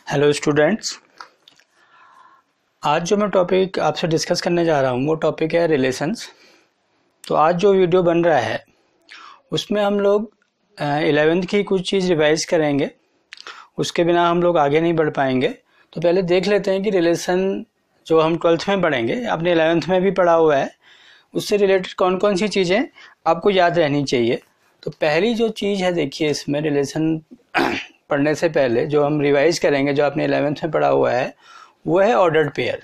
Hello students, आज जो मैं टॉपिक आपसे डिस्कस करने जा रहा हूँ वो टॉपिक है रिलेशंस। तो आज जो वीडियो बन रहा है उसमें हम लोग 11th की कुछ चीज़ रिवाइज करेंगे, उसके बिना हम लोग आगे नहीं बढ़ पाएंगे। तो पहले देख लेते हैं कि रिलेशन जो हम 12th में पढ़ेंगे, आपने 11th में भी पढ़ा हुआ है, उससे रिलेटेड कौन कौन सी चीज़ें आपको याद रहनी चाहिए। तो पहली जो चीज़ है, देखिए इसमें रिलेशन पढ़ने से पहले जो हम रिवाइज करेंगे, जो आपने 11th में पढ़ा हुआ है, वो है ऑर्डर्ड पेयर।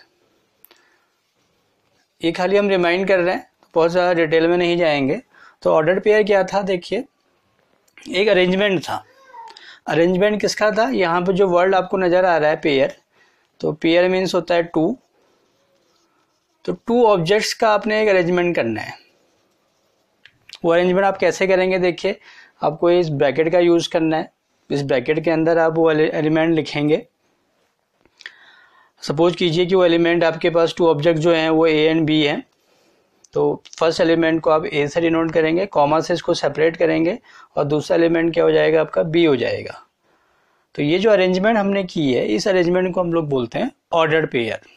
ये खाली हम रिमाइंड कर रहे हैं, बहुत ज़्यादा डिटेल में नहीं जाएंगे। तो ऑर्डर्ड पेयर क्या था, देखिए एक अरेंजमेंट था। अरेंजमेंट किसका था, यहाँ पे जो वर्ड आपको नज़र आ रहा है पेयर, तो पेयर मीन्स होता है टू। तो टू ऑब्जेक्ट्स का आपने एक अरेंजमेंट करना है। वो अरेंजमेंट आप कैसे करेंगे, देखिए आपको इस ब्रैकेट का यूज़ करना है। इस ब्रैकेट के अंदर आप वो एलिमेंट लिखेंगे। सपोज कीजिए कि वो एलिमेंट आपके पास टू ऑब्जेक्ट जो हैं वो ए एंड बी हैं। तो फर्स्ट एलिमेंट को आप ए से डिनोट करेंगे, कॉमा से इसको सेपरेट करेंगे, और दूसरा एलिमेंट क्या हो जाएगा, आपका बी हो जाएगा। तो ये जो अरेंजमेंट हमने की है, इस अरेंजमेंट को हम लोग बोलते हैं ऑर्डर्ड पेयर।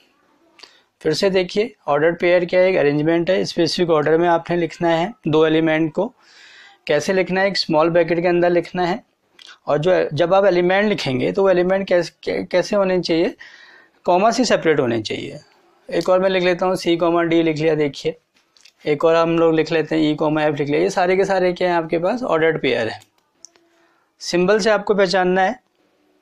फिर से देखिए, ऑर्डर्ड पेयर क्या है, एक अरेंजमेंट है। स्पेसिफिक ऑर्डर में आपने लिखना है दो एलिमेंट को। कैसे लिखना है, एक स्मॉल ब्रैकेट के अंदर लिखना है। और जो जब आप एलिमेंट लिखेंगे तो वो एलिमेंट कैसे होने चाहिए, कॉमा से सेपरेट होने चाहिए। एक और मैं लिख लेता हूँ, सी कॉमा डी लिख लिया, देखिए। एक और हम लोग लिख लेते हैं, ई कॉमा एफ लिख लिया। ये सारे के सारे क्या हैं, आपके पास ऑर्डर्ड पेयर है। सिंबल से आपको पहचानना है,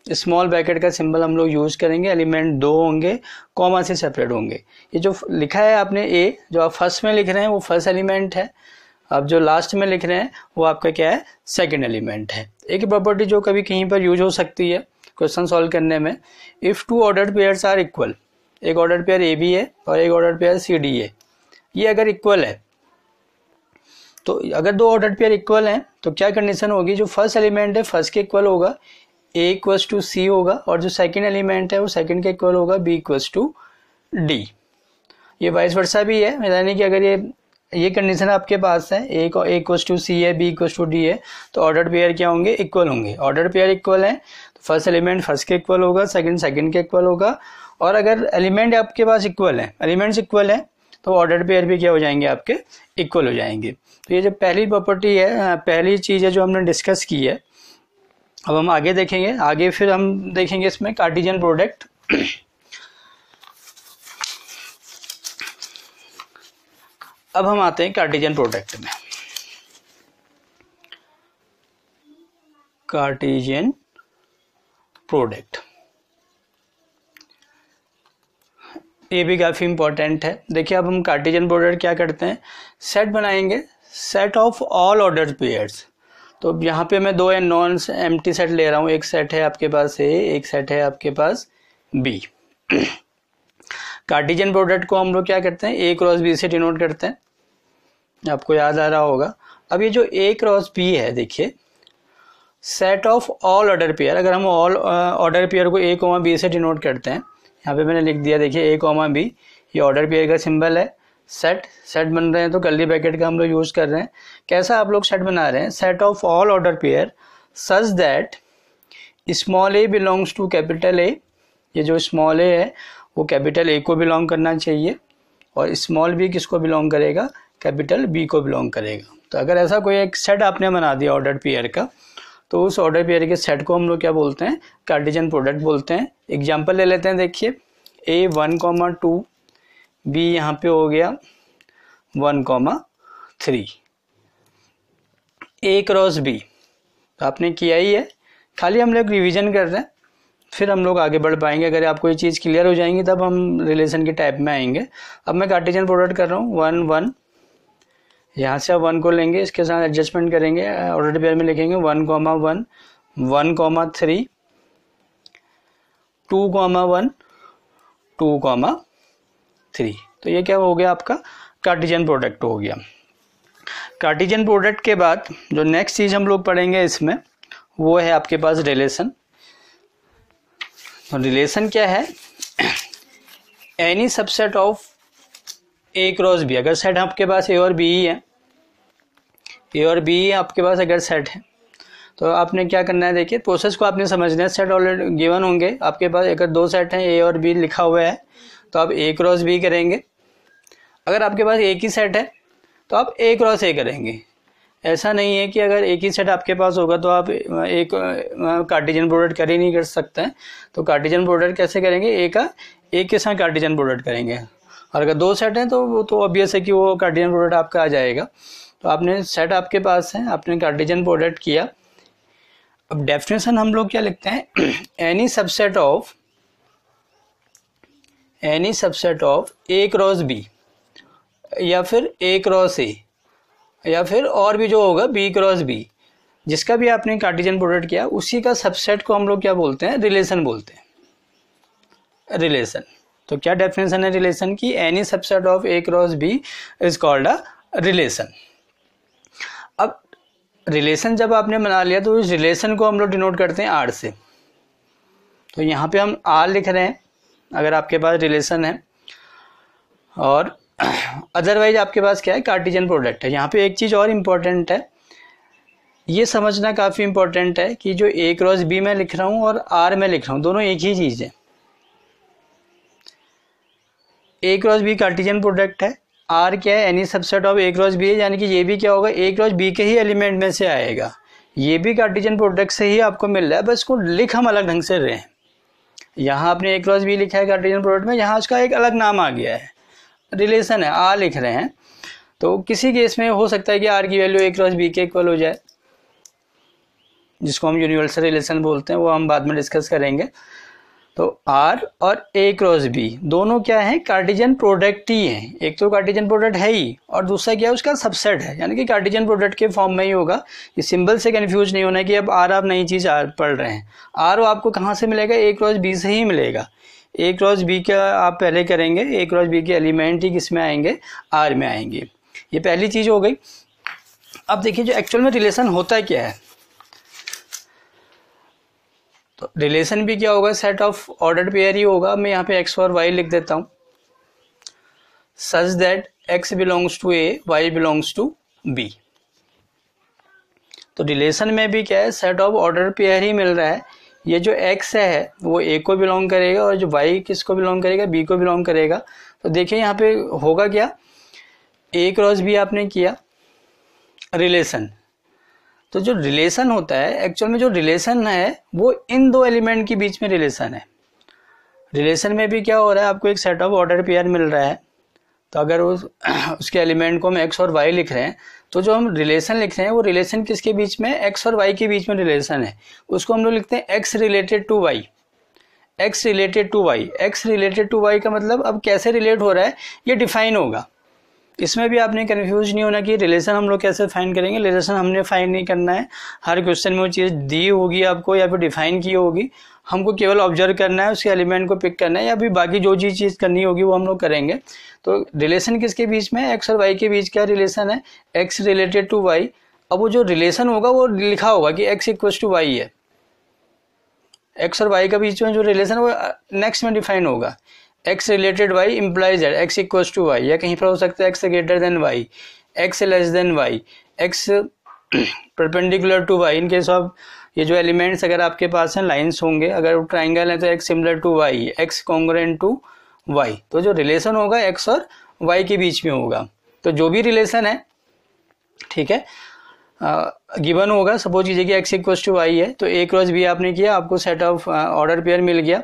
स्मॉल ब्रैकेट का सिंबल हम लोग यूज़ करेंगे। एलिमेंट दो होंगे, कॉमा से सेपरेट होंगे। ये जो लिखा है आपने ए, जो आप फर्स्ट में लिख रहे हैं वो फर्स्ट एलिमेंट है। अब जो लास्ट में लिख रहे हैं वो आपका क्या है, सेकंड एलिमेंट है। एक प्रॉपर्टी जो कभी कहीं पर यूज हो सकती है क्वेश्चन सॉल्व करने में, if two ordered pairs are equal. एक ऑर्डर्ड पेयर ए बी है और एक ऑर्डर्ड पेयर सी डी है। ये अगर इक्वल है, तो अगर दो ऑर्डर्ड पेयर इक्वल हैं तो क्या कंडीशन होगी, जो फर्स्ट एलिमेंट है फर्स्ट के इक्वल होगा, ए इक्वल्स टू सी होगा, और जो सेकंड एलिमेंट है वो सेकंड के इक्वल होगा, बी इक्वल्स टू डी। ये वाइस वर्सा भी है, यानी कि अगर ये कंडीशन आपके पास है, ए इक्वल्स टू सी है, बी इक्वल्स टू डी है, तो ऑर्डर्ड पेयर क्या होंगे, इक्वल होंगे। ऑर्डर्ड पेयर इक्वल है तो फर्स्ट एलिमेंट फर्स्ट के इक्वल होगा, सेकंड के इक्वल होगा। और अगर एलिमेंट आपके पास इक्वल है, एलिमेंट्स इक्वल है, तो ऑर्डर्ड पेयर भी क्या हो जाएंगे, आपके इक्वल हो जाएंगे। तो ये जो पहली प्रॉपर्टी है, पहली चीज़ है जो हमने डिस्कस की है। अब हम आगे देखेंगे, आगे फिर हम देखेंगे इसमें कार्टेशियन प्रोडक्ट। अब हम आते हैं कार्टेशियन प्रोडक्ट में। कार्टेशियन प्रोडक्ट ये भी काफ़ी इंपॉर्टेंट है। देखिए अब हम कार्टेशियन प्रोडक्ट क्या करते हैं, सेट बनाएंगे, set of all ordered pairs. तो यहाँ पे मैं दो नॉन एम्प्टी सेट ले रहा हूँ। एक सेट है आपके पास ए, एक सेट है आपके पास बी। कार्टेशियन प्रोडक्ट को हम लोग क्या करते हैं, ए क्रॉस बी से डिनोट करते हैं, आपको याद आ रहा होगा। अब ये जो ए क्रॉस बी है, देखिए set of all order pair. अगर हम ऑल ऑर्डर पेयर को ए कॉमा बी से डिनोट करते हैं, यहाँ पे मैंने लिख दिया, देखिए ए कॉमा बी, ये ऑर्डर पेयर का सिंबल है। सेट बन रहे हैं तो कर्ली ब्रैकेट का हम लोग यूज कर रहे हैं। कैसा आप लोग सेट बना रहे हैं, set of all order pair such that small a belongs to capital A. ये जो स्मॉल ए है वो कैपिटल ए को बिलोंग करना चाहिए, और स्मॉल बी किसको बिलोंग करेगा, कैपिटल बी को बिलोंग करेगा। तो अगर ऐसा कोई एक सेट आपने बना दिया ऑर्डर पेयर का, तो उस ऑर्डर पेयर के सेट को हम लोग क्या बोलते हैं, कार्टेशियन प्रोडक्ट बोलते हैं। एग्जांपल ले लेते हैं, देखिए ए 1,2, बी यहाँ पे हो गया 1,3, ए क्रॉस बी आपने किया ही है, खाली हम लोग रिवीजन कर रहे हैं, फिर हम लोग आगे बढ़ पाएंगे। अगर आपको ये चीज़ क्लियर हो जाएंगी तब हम रिलेशन के टाइप में आएंगे। अब मैं कार्टेशियन प्रोडक्ट कर रहा हूँ, 1 1, यहाँ से आप 1 को लेंगे, इसके साथ एडजस्टमेंट करेंगे, ऑर्डर पेयर में लिखेंगे 1,1, 1,3, 2,1, 2,3। तो ये क्या हो गया, आपका कार्टेशियन प्रोडक्ट हो गया। कार्टेशियन प्रोडक्ट के बाद जो नेक्स्ट चीज़ हम लोग पढ़ेंगे इसमें, वो है आपके पास रिलेशन। तो रिलेशन क्या है, any subset of a cross b. अगर सेट आपके पास ए और बी ही है, ए और बी आपके पास अगर सेट है, तो आपने क्या करना है, देखिए प्रोसेस को आपने समझना है। सेट ऑलरेडी गिवन होंगे आपके पास, अगर दो सेट हैं ए और बी लिखा हुआ है तो आप ए क्रॉस बी करेंगे। अगर आपके पास एक ही सेट है तो आप ए क्रॉस ए करेंगे। ऐसा नहीं है कि अगर एक ही सेट आपके पास होगा तो आप एक कार्टेशियन प्रोडक्ट कर ही नहीं कर सकते हैं। तो कार्टेशियन प्रोडक्ट कैसे करेंगे, ए का एक के साथ कार्टेशियन प्रोडक्ट करेंगे। और अगर दो सेट हैं तो वो तो ऑब्वियस है कि वो कार्टेशियन प्रोडक्ट आपका आ जाएगा। तो आपने सेट आपके पास है, आपने कार्टेशियन प्रोडक्ट किया। अब डेफिनेशन हम लोग क्या लिखते हैं, any subset of a cross b या फिर ए क्रॉस ए या फिर और भी जो होगा बी क्रॉस बी, जिसका भी आपने कार्टेशियन प्रोडक्ट किया उसी का सबसेट को हम लोग क्या बोलते हैं, रिलेशन बोलते हैं, रिलेशन। तो क्या डेफिनेशन है रिलेशन की, any subset of a cross b is called a relation. अब रिलेशन जब आपने बना लिया तो इस रिलेशन को हम लोग डिनोट करते हैं आर से। तो यहाँ पे हम आर लिख रहे हैं अगर आपके पास रिलेशन है, और अदरवाइज आपके पास क्या है, कार्टेशियन प्रोडक्ट है। यहाँ पे एक चीज़ और इम्पोर्टेंट है, ये समझना काफ़ी इम्पोर्टेंट है कि जो ए क्रॉस बी में लिख रहा हूँ और आर में लिख रहा हूँ दोनों एक ही चीज़ है। A cross b Cartesian product है, आर क्या है, any subset of a cross b है, यानी कि ये भी क्या होगा, ए क्रॉस बी के ही एलिमेंट में से आएगा। ये भी कार्टेशियन प्रोडक्ट से ही आपको मिल रहा है, बस इसको लिख हम अलग ढंग से रहे हैं। यहाँ आपने ए क्रॉस बी लिखा है कार्टेशियन प्रोडक्ट में, यहाँ उसका एक अलग नाम आ गया है, रिलेशन है, आर लिख रहे हैं। तो किसी केस में हो सकता है कि आर की वैल्यू ए क्रॉस बी के इक्वल हो जाए, जिसको हम यूनिवर्सल रिलेशन बोलते हैं, वो हम बाद में डिस्कस करेंगे। तो आर और ए क्रॉस बी दोनों क्या है, कार्टेशियन प्रोडक्ट ही हैं। एक तो कार्टेशियन प्रोडक्ट है ही, और दूसरा क्या है, उसका सबसेट है, यानी कि कार्टेशियन प्रोडक्ट के फॉर्म में ही होगा। ये सिंबल से कंफ्यूज नहीं होना कि अब आर आप नई चीज़ पढ़ रहे हैं। आर आपको कहाँ से मिलेगा, ए क्रॉस बी से ही मिलेगा। ए क्रॉस बी का आप पहले करेंगे, ए क्रॉस बी के एलिमेंट ही किस में आएंगे, आर में आएंगे। ये पहली चीज़ हो गई। अब देखिए जो एक्चुअल में रिलेशन होता क्या है, तो रिलेशन भी क्या होगा, सेट ऑफ ऑर्डर्ड पेयर ही होगा। मैं यहाँ पे एक्स और वाई लिख देता हूँ, such that x belongs to a, y belongs to b. तो रिलेशन में भी क्या है, सेट ऑफ ऑर्डर पेयर ही मिल रहा है। ये जो x है वो a को बिलोंग करेगा, और जो y किसको बिलोंग करेगा, b को बिलोंग करेगा। तो देखिए यहाँ पे होगा क्या, a क्रॉस b आपने किया रिलेशन। तो जो रिलेशन होता है एक्चुअल में, जो रिलेशन है वो इन दो एलिमेंट के बीच में रिलेशन है। रिलेशन में भी क्या हो रहा है, आपको एक सेट ऑफ ऑर्डर पेयर मिल रहा है। तो अगर उसके एलिमेंट को हम x और y लिख रहे हैं, तो जो हम रिलेशन लिख रहे हैं वो रिलेशन किसके बीच में, x और y के बीच में रिलेशन है। उसको हम लोग लिखते हैं x related to y, x related to y। x related to y का मतलब अब कैसे रिलेट हो रहा है ये डिफाइन होगा। इसमें भी आपने कंफ्यूज नहीं होना कि रिलेशन हम लोग कैसे फाइंड करेंगे। रिलेशन हमने फाइंड नहीं करना है, हर क्वेश्चन में वो चीज़ दी होगी आपको या फिर डिफाइन की होगी, हमको केवल ऑब्जर्व करना है, उसके एलिमेंट को पिक करना है, या फिर बाकी जो चीज़ करनी होगी वो हम लोग करेंगे। तो रिलेशन किसके बीच में है, एक्स और वाई के बीच क्या रिलेशन है, एक्स रिलेटेड टू वाई। अब वो जो रिलेशन होगा वो लिखा होगा कि एक्स इक्वल्स टू वाई है। एक्स और वाई के बीच में जो रिलेशन वो नेक्स्ट में डिफाइन होगा, x related y implies that x equals to y, या कहीं पर हो सकता है x greater than y, x less than y, x perpendicular to y. In case of ये जो एलिमेंट्स अगर आपके पास हैं लाइंस होंगे, अगर वो ट्राइंगल है तो x similar to y, x congruent to y. तो जो रिलेशन होगा एक्स और वाई के बीच में होगा। तो जो भी रिलेशन है, ठीक है, गिवन होगा, सपोज कीजिए कि एक्स इक्वल्स टू वाई है, तो ए क्रॉस बी आपने किया, आपको सेट ऑफ ऑर्डर पेयर मिल गया।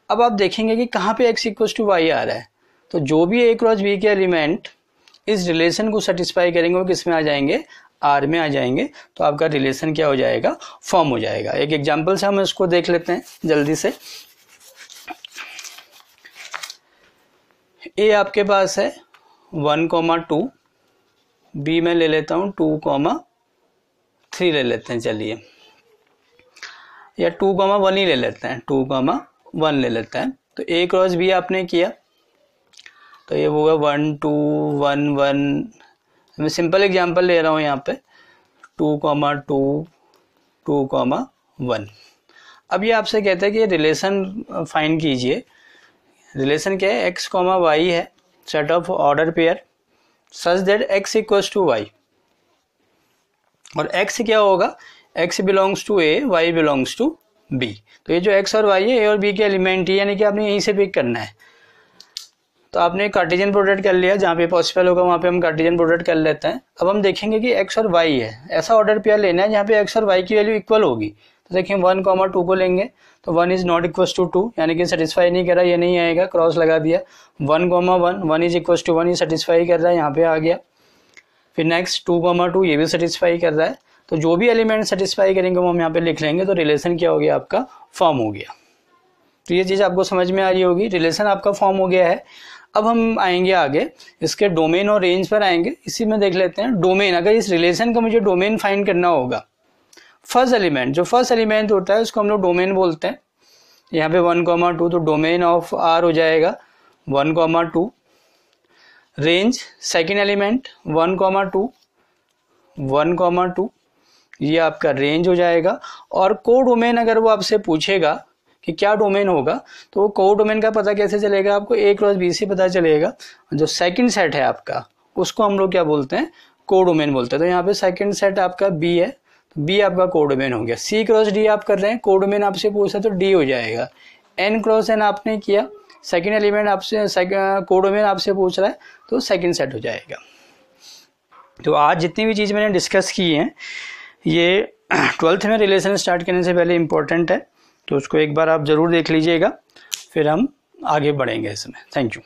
अब आप देखेंगे कि कहाँ पे एक्स इक्वल्स टू वाई आ रहा है, तो जो भी ए क्रॉस बी के एलिमेंट इस रिलेशन को सेटिस्फाई करेंगे वो किस में आ जाएंगे, आर में आ जाएंगे। तो आपका रिलेशन क्या हो जाएगा, फॉर्म हो जाएगा। एक एग्जांपल से हम इसको देख लेते हैं जल्दी से। ए आपके पास है 1,2, बी में ले लेता हूँ 2,3 ले लेते हैं, चलिए, या 2,1 ही ले लेते हैं, 2,1 ले लेते हैं। तो ए क्रॉस बी आपने किया, तो ये होगा 1 2 1 1। मैं सिंपल एग्जांपल ले रहा हूँ यहाँ पे, 2,2 2,1। अब ये आपसे कहता है कि रिलेशन फाइंड कीजिए। रिलेशन क्या है, एक्स कॉमा वाई है, set of order pair such that x equals to y. और एक्स क्या होगा, x belongs to a, y belongs to b। तो ये जो x और y है a और b के एलिमेंट ही, यानी कि आपने यहीं से पिक करना है। तो आपने कार्टेशियन प्रोडक्ट कर लिया, जहाँ पे पॉसिबल होगा वहाँ पे हम कार्टेशियन प्रोडक्ट कर लेते हैं। अब हम देखेंगे कि x और y है, ऐसा ऑर्डर पेयर लेना है जहाँ पे x और y की वैल्यू इक्वल होगी। तो देखिए 1, 2 को लेंगे तो 1 इज नॉट इक्वल टू 2, यानी कि सेटिस्फाई नहीं कर रहा, ये नहीं आएगा, क्रॉस लगा दिया। 1, 1, 1 इज इक्वल टू 1, ये सेटिस्फाई कर रहा है, यहाँ पे आ गया। फिर नेक्स्ट 2, 2 ये भी सेटिस्फाई कर रहा है। तो जो भी एलिमेंट सेटिस्फाई करेंगे वो हम यहाँ पे लिख लेंगे, तो रिलेशन क्या हो गया आपका, फॉर्म हो गया। तो ये चीज़ आपको समझ में आ रही होगी, रिलेशन आपका फॉर्म हो गया है। अब हम आएंगे आगे, इसके डोमेन और रेंज पर आएंगे। इसी में देख लेते हैं डोमेन। अगर इस रिलेशन का मुझे डोमेन फाइंड करना होगा, फर्स्ट एलिमेंट, जो फर्स्ट एलिमेंट होता है उसको हम लोग डोमेन बोलते हैं। यहाँ पे 1, 2, तो डोमेन ऑफ R हो जाएगा 1, 2। रेंज सेकेंड एलिमेंट 1, 2, 1, 2, ये आपका रेंज हो जाएगा। और को डोमेन अगर वो आपसे पूछेगा कि क्या डोमेन होगा, तो वो को डोमेन का पता कैसे चलेगा आपको, A क्रॉस B से पता चलेगा। जो सेकंड सेट है आपका उसको हम लोग क्या बोलते हैं, को डोमेन बोलते हैं। तो यहाँ पे सेकंड सेट आपका B है, तो B आपका को डोमेन हो गया। C क्रॉस D आप कर रहे हैं, को डोमेन आपसे पूछा तो D हो जाएगा। N क्रॉस N आपने किया, सेकंड एलिमेंट आपसे को डोमेन आपसे पूछ रहा है, तो सेकंड सेट हो जाएगा। तो आज जितनी भी चीज़ मैंने डिस्कस की हैं ये 12th में रिलेशन स्टार्ट करने से पहले इम्पोर्टेंट है, तो उसको एक बार आप ज़रूर देख लीजिएगा, फिर हम आगे बढ़ेंगे इसमें। Thank you.